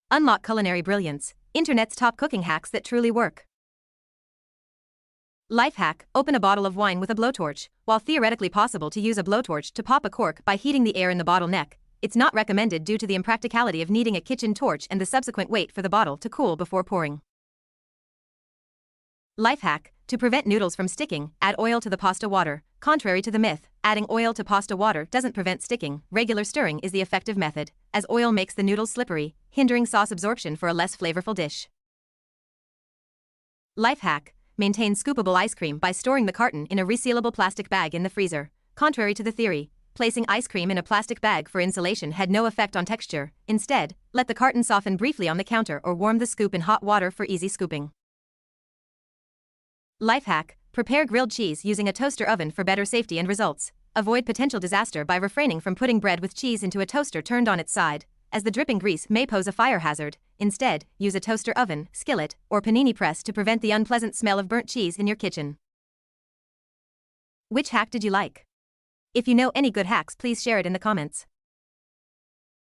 Unlock culinary brilliance, internet's top cooking hacks that truly work. Life hack: open a bottle of wine with a blowtorch. While theoretically possible to use a blowtorch to pop a cork by heating the air in the bottle neck, it's not recommended due to the impracticality of needing a kitchen torch and the subsequent wait for the bottle to cool before pouring. Life hack: to prevent noodles from sticking, add oil to the pasta water. Contrary to the myth, adding oil to pasta water doesn't prevent sticking. Regular stirring is the effective method, as oil makes the noodles slippery, hindering sauce absorption for a less flavorful dish. Life hack: maintain scoopable ice cream by storing the carton in a resealable plastic bag in the freezer. Contrary to the theory, placing ice cream in a plastic bag for insulation had no effect on texture. Instead, let the carton soften briefly on the counter or warm the scoop in hot water for easy scooping. Life hack: prepare grilled cheese using a toaster oven for better safety and results. Avoid potential disaster by refraining from putting bread with cheese into a toaster turned on its side, as the dripping grease may pose a fire hazard. Instead, use a toaster oven, skillet, or panini press to prevent the unpleasant smell of burnt cheese in your kitchen. Which hack did you like? If you know any good hacks, please share it in the comments.